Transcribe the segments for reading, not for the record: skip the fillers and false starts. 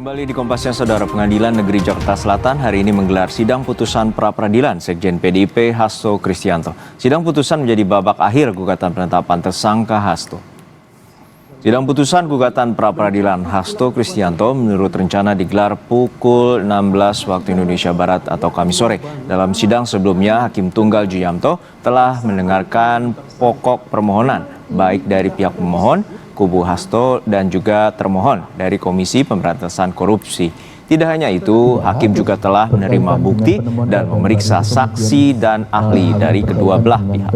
Kembali di Kompasnya, Saudara. Pengadilan Negeri Jakarta Selatan hari ini menggelar sidang putusan pra-peradilan Sekjen PDIP Hasto Kristianto. Sidang putusan menjadi babak akhir gugatan penetapan tersangka Hasto. Sidang putusan gugatan pra-peradilan Hasto Kristianto menurut rencana digelar pukul 16 waktu Indonesia Barat atau Kamis sore. Dalam sidang sebelumnya, Hakim Tunggal Juyamto telah mendengarkan pokok permohonan baik dari pihak pemohon, kubu Hasto, dan juga termohon dari Komisi Pemberantasan Korupsi. Tidak hanya itu, Hakim juga telah menerima bukti dan memeriksa saksi dan ahli dari kedua belah pihak.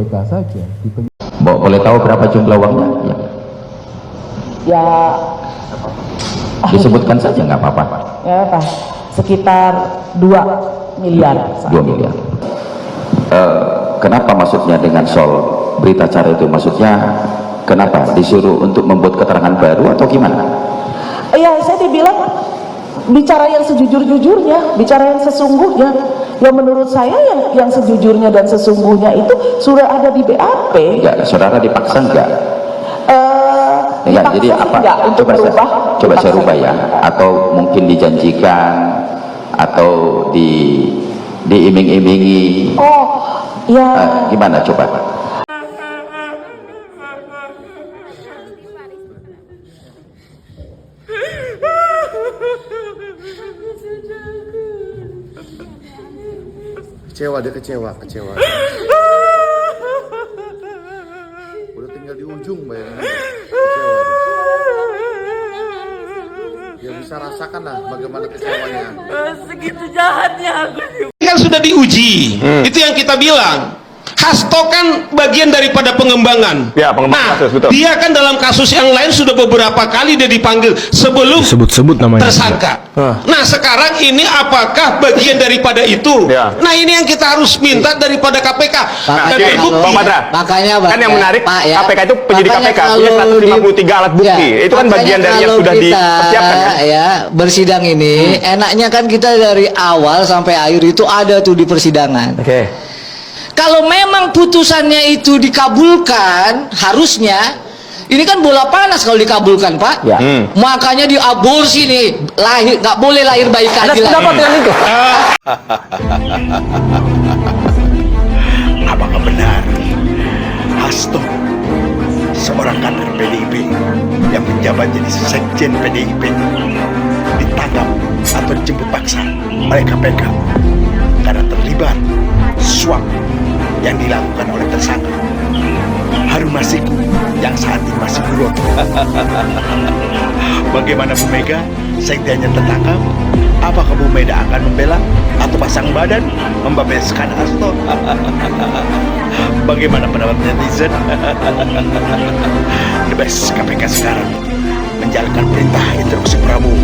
Boleh tahu berapa jumlah uangnya? Ya, disebutkan saja nggak apa-apa. ya Pak, sekitar 2 miliar. 2 miliar. Kenapa maksudnya dengan soal berita acara itu? Maksudnya kenapa disuruh untuk membuat keterangan baru atau gimana? Ya, saya dibilang bicara yang sejujur-jujurnya, bicara yang sesungguhnya. Ya menurut saya yang sejujurnya dan sesungguhnya itu sudah ada di BAP. Ya, saudara dipaksa enggak? Enggak, jadi apa? Enggak, untuk berubah. Coba saya rubah ya, atau mungkin dijanjikan atau diiming-imingi. Oh, ya. Gimana coba? Dia kecewa. Udah tinggal di ujung, bayangin aja. Kecewa dia. Bisa rasakan lah bagaimana kecewanya. Segitu jahatnya aku. Kan sudah diuji, itu yang kita bilang. Hasto kan bagian daripada pengembangan. Ya, pengembangan kasus, betul. Dia kan dalam kasus yang lain sudah beberapa kali dia dipanggil sebelum Sebut-sebut namanya. tersangka. Nah, sekarang ini apakah bagian daripada itu? Ya. Nah, ini yang kita harus minta daripada KPK. Nah, Dan jadi, bukti. Bang Patra, Makanya kan yang menarik, Pak, ya. KPK itu penyidik Makanya KPK punya 153 alat bukti. Ya, Itu kan makanya bagian dari yang kalau sudah kita, dipersiapkan kan? Ya, bersidang ini enaknya kan kita dari awal sampai akhir itu ada tuh di persidangan. Oke. Kalau memang putusannya itu dikabulkan, harusnya ini kan bola panas kalau dikabulkan, Pak. Ya. Makanya diaborsi nih, lahir nggak boleh lahir bayi keadilan. dengan itu? Apakah benar Hasto, seorang kader PDIP yang menjabat jadi sekjen PDIP, ditangkap atau dijemput paksa oleh KPK karena terlibat suap yang dilakukan oleh tersangka Harun Masiku yang saat ini masih buron? Bagaimana Bu Mega, sekjennya tertangkap? Apakah Bu Mega akan membela atau pasang badan membebaskan Hasto? Bagaimana pendapat netizen? The best KPK sekarang menjalankan perintah instruksi Prabowo,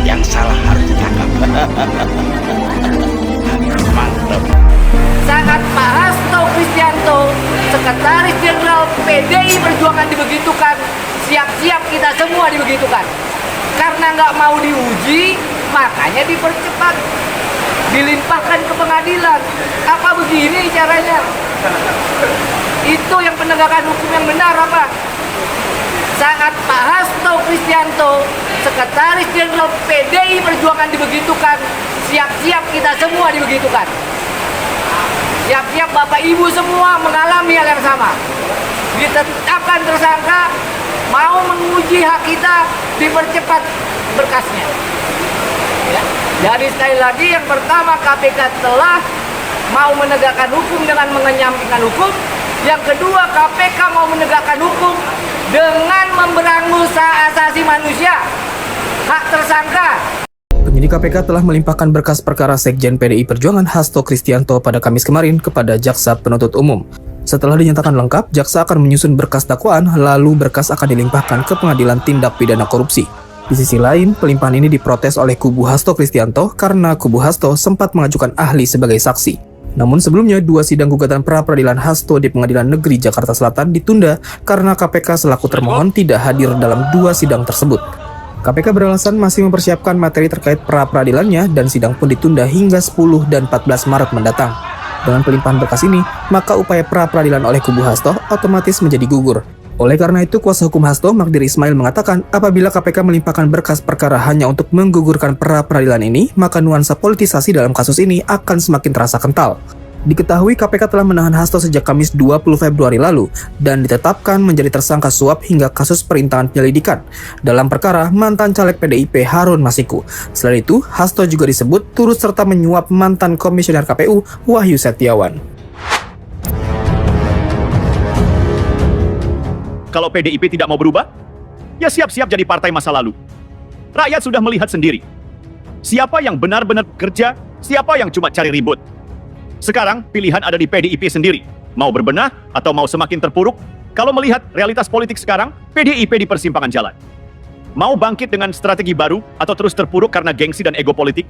yang salah harus ditangkap. Mantap. Saat Pak Hasto Kristianto, Sekretaris Jenderal PDI Perjuangan dibegitukan, siap-siap kita semua dibegitukan. Karena nggak mau diuji, makanya dipercepat, dilimpahkan ke pengadilan. Apa begini caranya? Itu yang penegakan hukum yang benar apa? Saat Pak Hasto Kristianto, Sekretaris Jenderal PDI Perjuangan dibegitukan, siap-siap kita semua dibegitukan. Siap-siap Bapak Ibu semua mengalami hal yang sama. Ditetapkan tersangka, mau menguji hak kita, dipercepat berkasnya. Ya. Jadi sekali lagi, yang pertama KPK telah mau menegakkan hukum dengan mengenyampingkan hukum. Yang kedua, KPK mau menegakkan hukum dengan memberangus hak asasi manusia, hak tersangka. Penyidik KPK telah melimpahkan berkas perkara Sekjen PDI Perjuangan Hasto Kristianto pada Kamis kemarin kepada Jaksa Penuntut Umum. Setelah dinyatakan lengkap, jaksa akan menyusun berkas dakwaan, lalu berkas akan dilimpahkan ke Pengadilan Tindak Pidana Korupsi. Di sisi lain, pelimpahan ini diprotes oleh kubu Hasto Kristianto karena kubu Hasto sempat mengajukan ahli sebagai saksi. Namun sebelumnya, 2 sidang gugatan pra-peradilan Hasto di Pengadilan Negeri Jakarta Selatan ditunda karena KPK selaku termohon tidak hadir dalam 2 sidang tersebut. KPK beralasan masih mempersiapkan materi terkait pra-peradilannya dan sidang pun ditunda hingga 10 dan 14 Maret mendatang. Dengan pelimpahan berkas ini, maka upaya pra-peradilan oleh kubu Hasto otomatis menjadi gugur. Oleh karena itu, kuasa hukum Hasto, Magdir Ismail mengatakan apabila KPK melimpahkan berkas perkara hanya untuk menggugurkan pra-peradilan ini, maka nuansa politisasi dalam kasus ini akan semakin terasa kental. Diketahui KPK telah menahan Hasto sejak Kamis 20 Februari lalu dan ditetapkan menjadi tersangka suap hingga kasus perintangan penyelidikan dalam perkara mantan caleg PDIP Harun Masiku. Selain itu, Hasto juga disebut turut serta menyuap mantan komisioner KPU Wahyu Setiawan. Kalau PDIP tidak mau berubah, ya siap-siap jadi partai masa lalu. Rakyat sudah melihat sendiri. Siapa yang benar-benar bekerja, siapa yang cuma cari ribut. Sekarang pilihan ada di PDIP sendiri. Mau berbenah atau mau semakin terpuruk? Kalau melihat realitas politik sekarang, PDIP di persimpangan jalan. Mau bangkit dengan strategi baru atau terus terpuruk karena gengsi dan ego politik?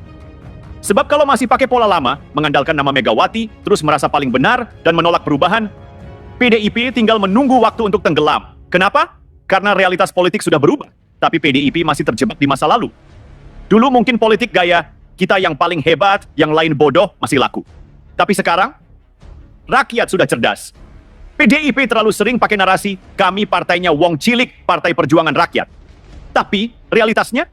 Sebab kalau masih pakai pola lama, mengandalkan nama Megawati, terus merasa paling benar dan menolak perubahan, PDIP tinggal menunggu waktu untuk tenggelam. Kenapa? Karena realitas politik sudah berubah, tapi PDIP masih terjebak di masa lalu. Dulu mungkin politik gaya, kita yang paling hebat, yang lain bodoh, masih laku. Tapi sekarang, rakyat sudah cerdas. PDIP terlalu sering pakai narasi, kami partainya Wong Cilik, Partai Perjuangan Rakyat. Tapi, realitasnya,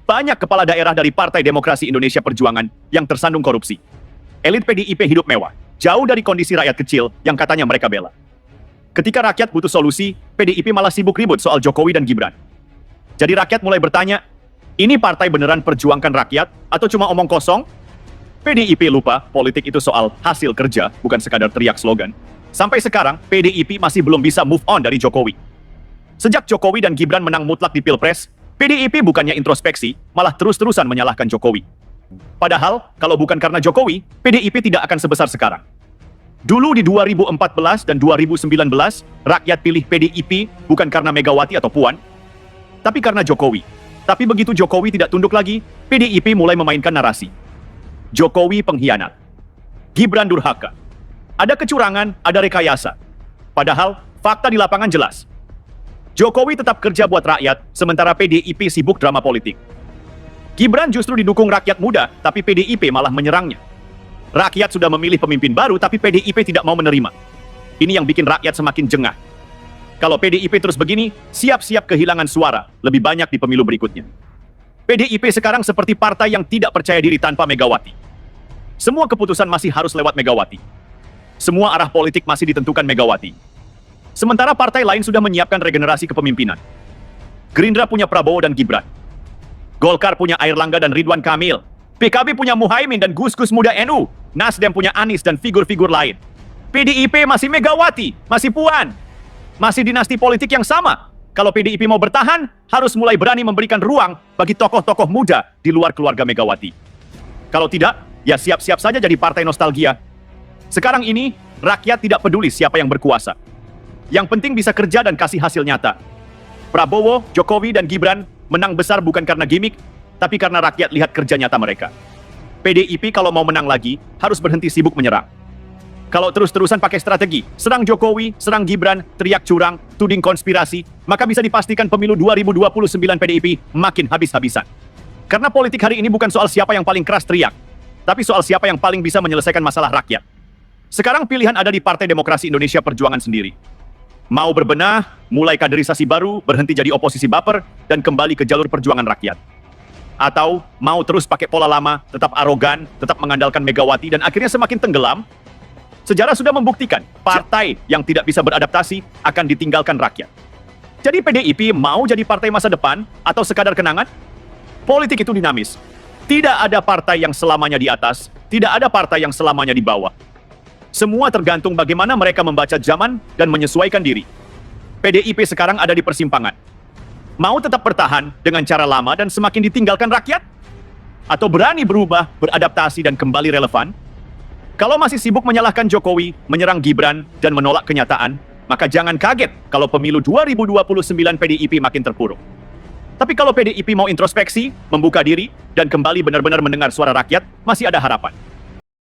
banyak kepala daerah dari Partai Demokrasi Indonesia Perjuangan yang tersandung korupsi. Elit PDIP hidup mewah, jauh dari kondisi rakyat kecil yang katanya mereka bela. Ketika rakyat butuh solusi, PDIP malah sibuk ribut soal Jokowi dan Gibran. Jadi rakyat mulai bertanya, ini partai beneran perjuangkan rakyat atau cuma omong kosong? PDIP lupa, politik itu soal hasil kerja, bukan sekadar teriak slogan. Sampai sekarang, PDIP masih belum bisa move on dari Jokowi. Sejak Jokowi dan Gibran menang mutlak di Pilpres, PDIP bukannya introspeksi, malah terus-terusan menyalahkan Jokowi. Padahal, kalau bukan karena Jokowi, PDIP tidak akan sebesar sekarang. Dulu di 2014 dan 2019, rakyat pilih PDIP bukan karena Megawati atau Puan, tapi karena Jokowi. Tapi begitu Jokowi tidak tunduk lagi, PDIP mulai memainkan narasi. Jokowi pengkhianat. Gibran durhaka. Ada kecurangan, ada rekayasa. Padahal, fakta di lapangan jelas. Jokowi tetap kerja buat rakyat, sementara PDIP sibuk drama politik. Gibran justru didukung rakyat muda, tapi PDIP malah menyerangnya. Rakyat sudah memilih pemimpin baru, tapi PDIP tidak mau menerima. Ini yang bikin rakyat semakin jengah. Kalau PDIP terus begini, siap-siap kehilangan suara, lebih banyak di pemilu berikutnya. PDIP sekarang seperti partai yang tidak percaya diri tanpa Megawati. Semua keputusan masih harus lewat Megawati. Semua arah politik masih ditentukan Megawati. Sementara partai lain sudah menyiapkan regenerasi kepemimpinan. Gerindra punya Prabowo dan Gibran. Golkar punya Airlangga dan Ridwan Kamil. PKB punya Muhaimin dan Gus-Gus muda NU. Nasdem punya Anies dan figur-figur lain. PDIP masih Megawati, masih Puan. Masih dinasti politik yang sama. Kalau PDIP mau bertahan, harus mulai berani memberikan ruang bagi tokoh-tokoh muda di luar keluarga Megawati. Kalau tidak, ya siap-siap saja jadi partai nostalgia. Sekarang ini, rakyat tidak peduli siapa yang berkuasa. Yang penting bisa kerja dan kasih hasil nyata. Prabowo, Jokowi, dan Gibran menang besar bukan karena gimmick, tapi karena rakyat lihat kerja nyata mereka. PDIP kalau mau menang lagi, harus berhenti sibuk menyerang. Kalau terus-terusan pakai strategi, serang Jokowi, serang Gibran, teriak curang, tuding konspirasi, maka bisa dipastikan pemilu 2029 PDIP makin habis-habisan. Karena politik hari ini bukan soal siapa yang paling keras teriak, tapi soal siapa yang paling bisa menyelesaikan masalah rakyat. Sekarang pilihan ada di Partai Demokrasi Indonesia Perjuangan sendiri. Mau berbenah, mulai kaderisasi baru, berhenti jadi oposisi baper, dan kembali ke jalur perjuangan rakyat. Atau mau terus pakai pola lama, tetap arogan, tetap mengandalkan Megawati, dan akhirnya semakin tenggelam. Sejarah sudah membuktikan, partai yang tidak bisa beradaptasi akan ditinggalkan rakyat. Jadi PDIP mau jadi partai masa depan, atau sekadar kenangan? Politik itu dinamis. Tidak ada partai yang selamanya di atas, tidak ada partai yang selamanya di bawah. Semua tergantung bagaimana mereka membaca zaman dan menyesuaikan diri. PDIP sekarang ada di persimpangan. Mau tetap bertahan dengan cara lama dan semakin ditinggalkan rakyat? Atau berani berubah, beradaptasi, dan kembali relevan? Kalau masih sibuk menyalahkan Jokowi, menyerang Gibran, dan menolak kenyataan, maka jangan kaget kalau pemilu 2029 PDIP makin terpuruk. Tapi kalau PDIP mau introspeksi, membuka diri, dan kembali benar-benar mendengar suara rakyat, masih ada harapan.